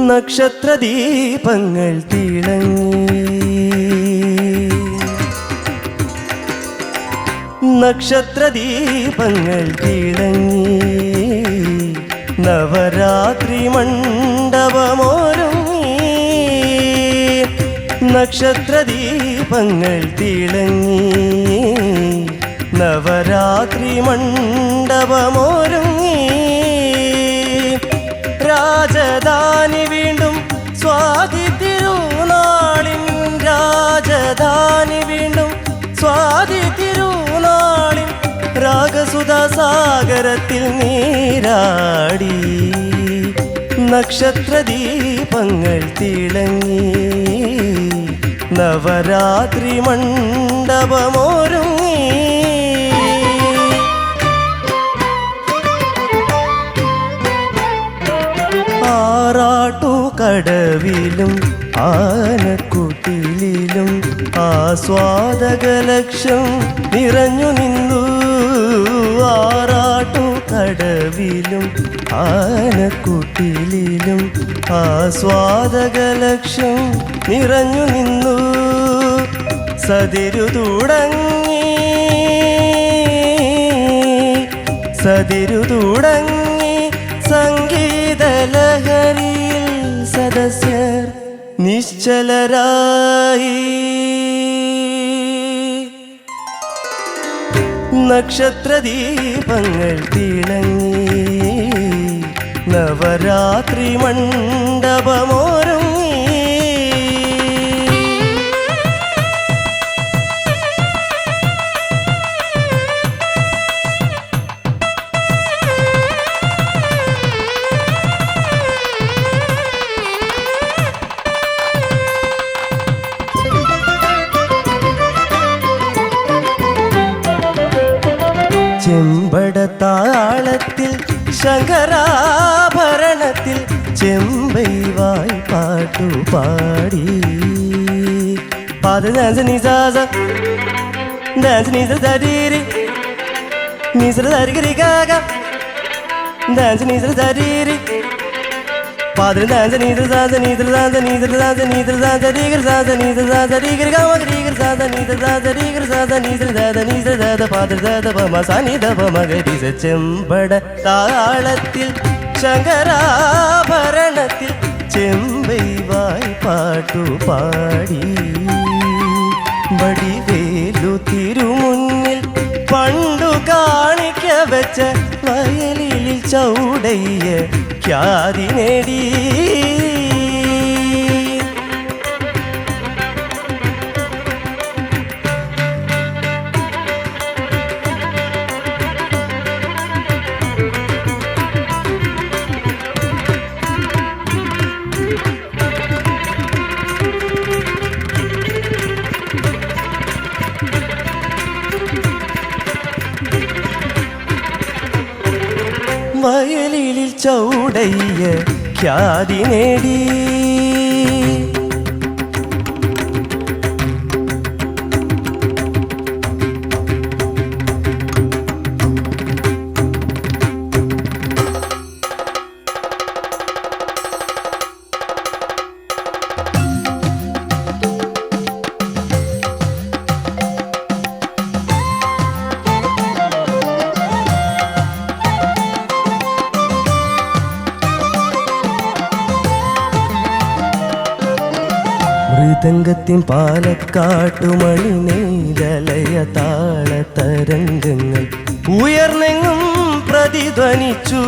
നക്ഷത്രദീപങ്ങൾ തിളങ്ങി, നക്ഷത്രദീപങ്ങൾ തിളങ്ങി, നവരാത്രി മണ്ഡപമൊരുങ്ങി. നക്ഷത്രദീപങ്ങൾ തിളങ്ങി, നവരാത്രി മണ്ഡപമൊരുങ്ങി. രാജധാനി വീണ്ടും സ്വാതി തിരുനാളിൻ, രാജധാനി വീണ്ടും സ്വാതി തിരുനാളിൻ രാഗസുധാസാഗരത്തിൽ നീരാടി. നക്ഷത്രദീപങ്ങൾ തിളങ്ങി, നവരാത്രി മണ്ഡപമൊരുങ്ങി. ആറാട്ടുകടവിലും ആനക്കുട്ടിലും ആസ്വാദകലക്ഷം നിറഞ്ഞു നിന്നു. ആറാട്ടുകടവിലും ആനക്കുട്ടിലും ആസ്വാദകലക്ഷം നിറഞ്ഞു നിന്നു. സതിരു തുടങ്ങി, സതിരു തുടങ്ങി, സംഗീതലഹരിയിൽ സദസ്യർ നിശ്ചലരായി. നക്ഷത്രദീപങ്ങൾ തിളങ്ങി, നവരാത്രി മണ്ഡപമൊരുങ്ങി. ചെമ്പടത്താളത്തിൽ ശങ്കരാഭരണത്തിൽ ചെമ്പൈവായി പാട്ടുപാടി. പാത ഡാൻസ് നിസാസ ഡാൻസ് നിസ ശരീരി നിസ സരിഗരി ഗാഗ ഡാൻസ് നിസ ശരീരി. പാതിര ഡാൻസ് നീത സാസ നീത സാസ നീത സാസ നീത സാസ രീഗർ സാസ നീത സാസ രീഗർ ഗമ രീഗർ സാസ നീത സാസ രീഗർ സാസ നീത സാസ നീത സാസ പാതിര സാസ പമ സനിധ പമ ഗരി സ. ചെമ്പട താളത്തിൽ ശങ്കരാഭരണത്തിൽ ചെമ്പൈവായി പാട്ടുപാടി. വടിവേലു തിരുമുന്നിൽ പണ്ടു കാണിക്ക വെച്ച വയലിൽ ചൗടയ്യ ഖ്യാതി നേടി. വയലിൽ ചൗടയ്യ ഖ്യാതി നേടി. മൃദംഗത്തിൻ പാലക്കാട്ടുമണി നെയ്തലയ താളതരംഗങ്ങൾ ഉയർന്നെങ്ങും പ്രതിധ്വനിച്ചു.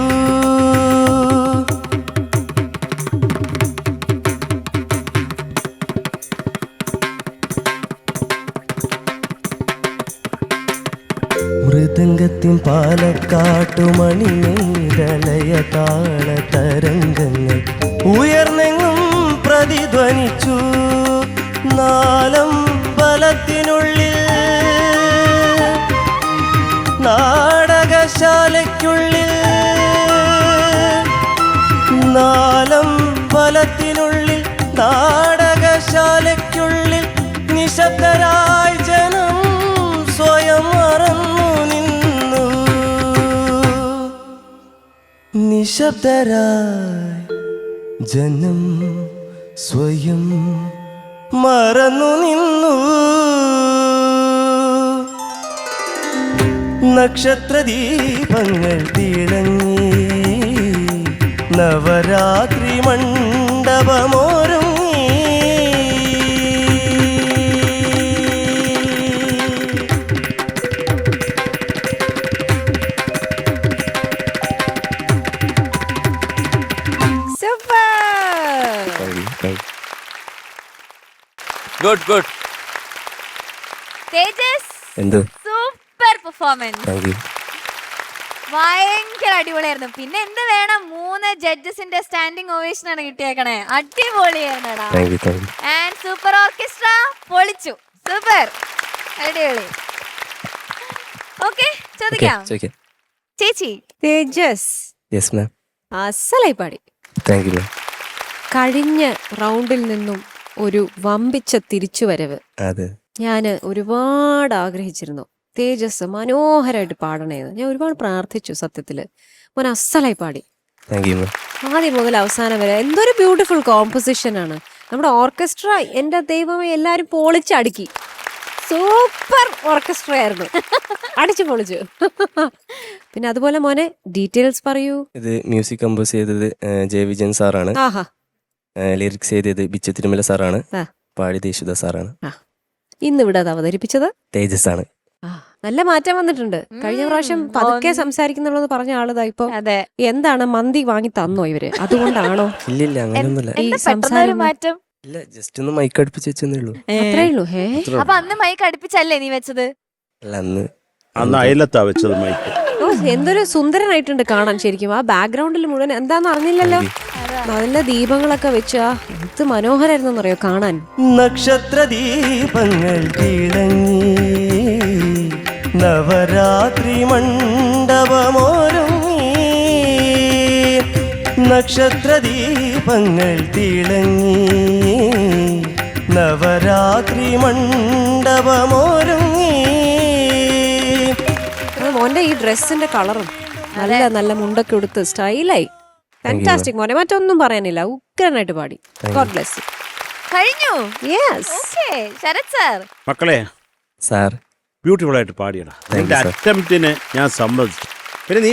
മൃദംഗത്തിൻ പാലക്കാട്ടുമണിമേലയ താള തരംഗങ്ങൾ ഉയർന്നെങ്ങും പ്രതിധ്വനിച്ചു. നാലമ്പലത്തിനുള്ളിൽ നാടകശാലയ്ക്കുള്ളിൽ നാലമ്പലത്തിനുള്ളിൽ നാടകശാലയ്ക്കുള്ളിൽ നിശബ്ദരായി ജനം സ്വയം മറന്നു നിന്നു. നിശബ്ദരായി ജനം സ്വയം മറന്നു നിന്നു. നക്ഷത്രദീപങ്ങൾ തിളങ്ങി നവരാത്രി മണ്ഡപമൊരുങ്ങി. Good good. തേജസ് എന്ത് സൂപ്പർ പെർഫോമൻസ്, താങ്ക് യു. ഭയങ്കര അടിപൊളിയായിരുന്നു. പിന്നെ എന്ത് വേണം, 3 ജഡ്ജസിന്റെ സ്റ്റാൻഡിംഗ് ഓവേഷൻ ആണ് കിട്ടിയേക്കണേ. അടിപൊളിയായിരുന്നടാ. ആൻഡ് സൂപ്പർ ഓർക്കസ്ട്ര പൊളിച്ചു. സൂപ്പർ, അടിപൊളി. ഓക്കെ, ചോദിക്കാം. ചേച്ചി. തേജസ് യെസ് മാം. അസലായി പാടി. Thank you ma'am. കഴിഞ്ഞ റൗണ്ടിൽ നിന്നും ഒരു വമ്പിച്ച തിരിച്ചുവരവ് അതെ, ഞാൻ ഒരുപാട് ആഗ്രഹിച്ചിരുന്നു. തേജസ് മനോഹരമായിട്ട് പാടണേന്ന് ഞാൻ ഒരുപാട് പ്രാർത്ഥിച്ചു. സത്യത്തില് മോൻ അസലായി പാടി. Thank you ma'am. ആദ്യം മുതൽ അവസാനം വരെ എന്തൊരു ബ്യൂട്ടിഫുൾ കോമ്പോസിഷൻ ആണ്. നമ്മുടെ ഓർക്കസ്ട്ര എന്റെ ദൈവമേ എല്ലാരും പൊളിച്ചടുക്കി. സൂപ്പർ ഓർക്കസ്ട്ര ആയിരുന്നു, അടിച്ചു പൊളിച്ചു. പിന്നെ അതുപോലെ മോനെ ഡീറ്റെയിൽസ് പറയൂ. ഇത് മ്യൂസിക് കമ്പോസ് ചെയ്തത് ജെ വിജയൻ സാറാണ്. ആഹാ. ലിറിക്സ് ചെയ്തത് ബിച്ചു തിരുമല സാറാണ്. ആ. പാടിയത് യേശുദാസ് സാറാണ്. ഇന്ന് ഇവിടെ അത് അവതരിപ്പിച്ചത് തേജസ് ആണ്. നല്ല മാറ്റം വന്നിട്ടുണ്ട്. കഴിഞ്ഞ പ്രാവശ്യം പതുക്കെ സംസാരിക്കുന്നുള്ളത് പറഞ്ഞ ആളിതാ ഇപ്പൊ അതെ. എന്താണ് മന്തി വാങ്ങി തന്നോ ഇവര്, അതുകൊണ്ടാണോ? ഇല്ലില്ല, അങ്ങനെയൊന്നുമില്ല. ഈ എന്താ പെട്ടെന്നൊരു സംസാരം മാറ്റം? ഇല്ല, ജസ്റ്റ് ഒന്ന് മൈക്ക് അടുപ്പിച്ച് വെച്ചേ ഉള്ളൂ. അത്രേ ഉള്ളൂ. അപ്പൊ അന്ന് മൈക്ക് അടുപ്പിച്ചല്ലേ നീ വെച്ചത്? അല്ല, അന്ന് അയലത്താ വെച്ചത് മൈക്ക്. ഓ, എന്തൊരു സുന്ദരനായിട്ടുണ്ട് കാണാൻ. ശരിക്കും ആ ബാക്ക്ഗ്രൗണ്ടിൽ മുഴുവൻ എന്താന്ന് അറിഞ്ഞില്ലല്ലോ. നല്ല ദീപങ്ങളൊക്കെ വെച്ച് എന്ത് മനോഹരായിരുന്നറിയോ കാണാൻ. നക്ഷത്രദീപങ്ങൾ തിളങ്ങി നവരാത്രി മണ്ഡപമൊരുങ്ങി. നക്ഷത്രദീപങ്ങൾ തിളങ്ങി നവരാത്രി മണ്ഡപമൊരുങ്ങി. മോന്റെ ഈ ഡ്രസ്സിന്റെ കളറും നല്ല നല്ല മുണ്ടൊക്കെ എടുത്ത് സ്റ്റൈലായി. ഫാന്റാസ്റ്റിക് മോനെ, മറ്റൊന്നും പറയാനില്ല. ഉഗ്രനായിട്ട് പാടി. God bless you. കഴിഞ്ഞു. യെസ്. Okay, Sarath sir. മക്കളെ, സാർ ബ്യൂട്ടിഫുൾ ആയിട്ട് പാടിയടാ. Thank you, നിന്റെ sir. അറ്റംപ്റ്റിന് ഞാൻ സമ്മതിച്ചു. പിന്നെ നീ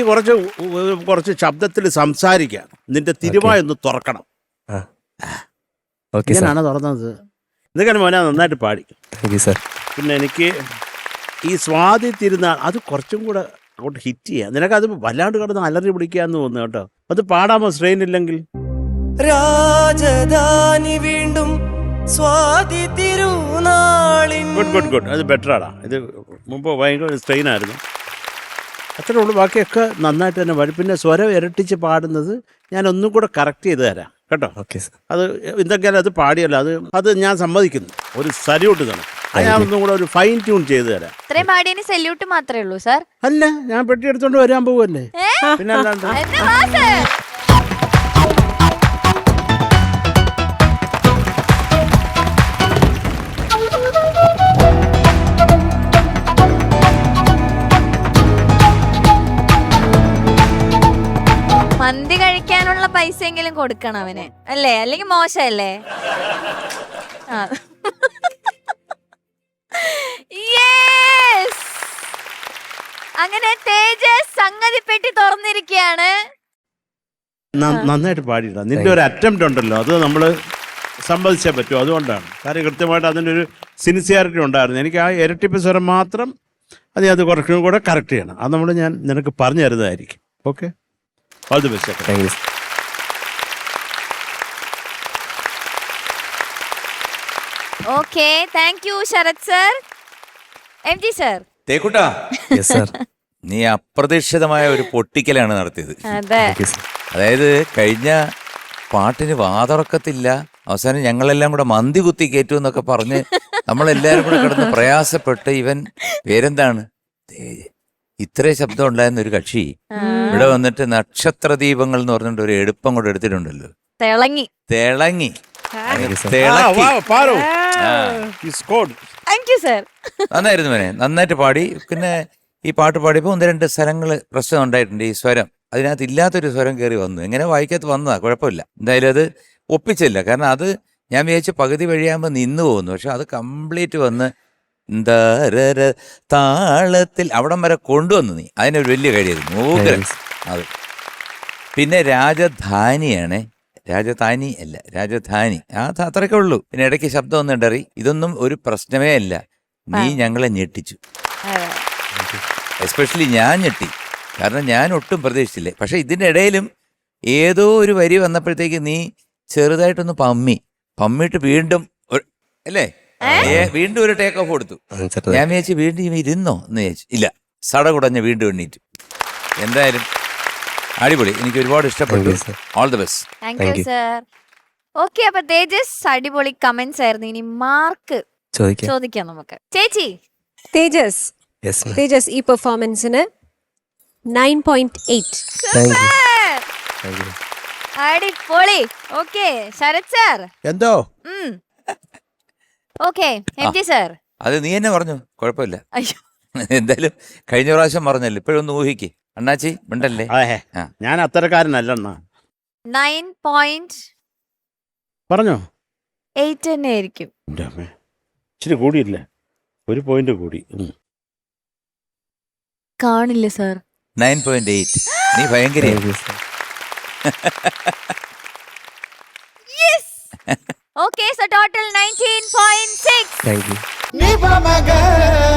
കുറച്ച് ശബ്ദത്തിൽ സംസാരിക്കാം. നിന്റെ തിരുവായൊന്ന് തുറക്കണം. Okay sir. ഞാനാണ് തുറന്നത്. ഇതൊക്കെ മോനെ നന്നായിട്ട് പാടി. Thank you sir. പിന്നെ എനിക്ക് ഈ സ്വാതി തിരുനാൾ അത് കുറച്ചും കൂടെ അങ്ങോട്ട് ഹിറ്റ് ചെയ്യാം. നിനക്കത് വല്ലാണ്ട് കിടന്ന് അലറി പിടിക്കാന്ന് തോന്നുന്നു കേട്ടോ. അത് പാടാമോ സ്ട്രെയിൻ ഇല്ലെങ്കിൽ? രാജധാനി വീണ്ടും സ്വാതി തിരുനാളിൻ. Good good good. അത് ബെറ്ററാടാ. ഇത് മുമ്പ് ഭയങ്കര സ്ട്രെയിൻ ആയിരുന്നു. അത്രേ ഉള്ളൂ. ബാക്കിയൊക്കെ നന്നായിട്ട് തന്നെ പാടി. പിന്നെ സ്വരം ഇരട്ടിച്ച് പാടുന്നത് ഞാൻ ഒന്നും കൂടെ കറക്റ്റ് ചെയ്ത് തരാം കേട്ടോ. Okay sir. അത് എന്തൊക്കെയാലും അത് പാടിയല്ലോ, അത് ഞാൻ സമ്മതിക്കുന്നു. ഒരു സല്യൂട്ട് തന്നെ. ഞാൻ ഒന്നും കൂടെ ഒരു ഫൈൻ ട്യൂൺ ചെയ്ത് തരാം. ഇത്രയും പാടിയതിന് സല്യൂട്ട് മാത്രമേ ഉള്ളൂ സർ? അല്ല, ഞാൻ പെട്ടി എടുത്തോണ്ട് വരാൻ പോവല്ലേ. പിന്നെ അല്ലാണ്ട് എന്നാ വാ സർ. മന്തി കഴിക്കാനുള്ള പൈസയെങ്കിലും കൊടുക്കണം അവന്, അല്ലേ? അല്ലെങ്കിൽ മോശമല്ലേ? ആ. Yes! അങ്ങനെ തേജസ് സംഗതി പെട്ടി തുറന്നിരിക്കുകയാണ്. നന്നായിട്ട് പാടിയിട്ടാ. നിന്റെ ഒരു അറ്റംപ്റ്റ് ഉണ്ടല്ലോ, അത് നമ്മൾ സമ്മതിച്ചേ പറ്റൂ. അതുകൊണ്ടാണ്. കാര്യം കൃത്യമായിട്ട് അതിൻ്റെ ഒരു സിൻസിയാരിറ്റി ഉണ്ടായിരുന്നു. എനിക്ക് ആ ഇരട്ടിപ്പ് സ്വരം മാത്രം അത് അത് കുറച്ചും കൂടെ കറക്റ്റ് ചെയ്യണം. അത് നമ്മൾ ഞാൻ നിനക്ക് പറഞ്ഞു തരുന്നതായിരിക്കും. Okay, all the best. Thank you. Okay, thank you Sharath sir. MG sir. തേക്കുട്ടാ, യെസ് സാർ. നീ അപ്രതീക്ഷിതമായ ഒരു പൊട്ടിക്കലാണ് നടത്തിയത്. അതെ, താങ്ക് യു സർ. അതായത് കഴിഞ്ഞ പാട്ടിന് വാതുറക്കത്തില്ല, അവസാനം ഞങ്ങളെല്ലാം കൂടെ മന്തി കുത്തി കയറ്റു എന്നൊക്കെ പറഞ്ഞ് നമ്മളെല്ലാരും കൂടെ കിടന്ന് പ്രയാസപ്പെട്ട് ഇവൻ പേരെന്താണ് ഇത്രയും ശബ്ദം ഉണ്ടായിരുന്ന ഒരു കക്ഷി ഇവിടെ വന്നിട്ട് നക്ഷത്ര ദീപങ്ങൾ എന്ന് പറഞ്ഞിട്ട് ഒരു എടുപ്പം കൂടെ എടുത്തിട്ടുണ്ടല്ലോ. തിളങ്ങി. തിളങ്ങി ആ, Paru. He scored. Thank you sir. നന്നായിരുന്നു മോനെ, നന്നായിട്ട് പാടി. പിന്നെ ഈ പാട്ട് പാടിയപ്പോൾ 1-2 സ്ഥലങ്ങൾ പ്രശ്നം ഉണ്ടായിട്ടുണ്ട്. ഈ സ്വരം അതിനകത്ത് ഇല്ലാത്തൊരു സ്വരം കയറി വന്നു. എങ്ങനെ വായിക്കകത്ത് വന്നതാ, കുഴപ്പമില്ല. എന്തായാലും അത് ഒപ്പിച്ചില്ല. കാരണം അത് ഞാൻ വിചാരിച്ച പകുതി വഴിയാകുമ്പോൾ നിന്ന് പോകുന്നു. പക്ഷെ അത് കംപ്ലീറ്റ് വന്ന് എന്താ താളത്തിൽ അവിടം വരെ കൊണ്ടുവന്നു നീ. അതിനൊരു വലിയ കാര്യമായിരുന്നു. അത് പിന്നെ രാജധാനിയാണ്, രാജധാനി അല്ല രാജധാനി, അത്രയൊക്കെ ഉള്ളൂ. പിന്നെ ഇടയ്ക്ക് ശബ്ദം ഒന്നും ഇടറി. ഇതൊന്നും ഒരു പ്രശ്നമേ അല്ല. നീ ഞങ്ങളെ ഞെട്ടിച്ചു. എസ്പെഷ്യലി ഞാൻ ഞെട്ടി, കാരണം ഞാൻ ഒട്ടും പ്രതീക്ഷിച്ചില്ലേ. പക്ഷെ ഇതിൻ്റെ ഇടയിലും ഏതോ ഒരു വരി വന്നപ്പോഴത്തേക്ക് നീ ചെറുതായിട്ടൊന്ന് പമ്മിയിട്ട് വീണ്ടും അല്ലേ വീണ്ടും ഒരു ടേക്ക് ഓഫ് കൊടുത്തു. ഞാൻ വിചാരിച്ചു വീണ്ടും ഇരുന്നോ എന്ന് വിചാരിച്ചു. ഇല്ല, സടകുടഞ്ഞ് വീണ്ടും എണ്ണീറ്റു. എന്തായാലും അടിപൊളി, എനിക്ക് ഒരുപാട് ഇഷ്ടപ്പെട്ടു. All the best. Thank you sir. Okay, അപ്പൊ തേജസ് അടിപൊളി കമന്റ്സ് ആയിരുന്നു. ഇനി മാർക്ക് ചോദിക്കാം നമുക്ക്. ചേച്ചി തേജസ്, യെസ് മാം. തേജസ് ഈ പെർഫോമൻസിന് 9.8. Thank you. Super, thank you. അടിപൊളി. Okay Sharath sir. എന്തോ ഓക്കെ MG സർ. അത് നീ തന്നെ പറഞ്ഞു, കുഴപ്പമില്ല. അയ്യോ, എന്തായാലും കഴിഞ്ഞ പ്രാവശ്യം പറഞ്ഞല്ലോ, ഇപ്പോഴൊന്ന് ഊഹിക്ക്. അണ്ണാച്ചി മിണ്ടല്ലേ. ആ. ഞാൻ അത്തരക്കാരനല്ലെന്നാ 9.8 പറഞ്ഞോ. തന്നെ ആയിരിക്കും. എൻ്റെ അമ്മേ, ഇച്ചിരി കൂടിയില്ലേ, ഒരു പോയിന്റ് കൂടി. കാണില്ല സർ. 9.8. നീ ഭയങ്കര thank you sir. Yes. Okay, so total 19.6. Thank you. Ni pa maga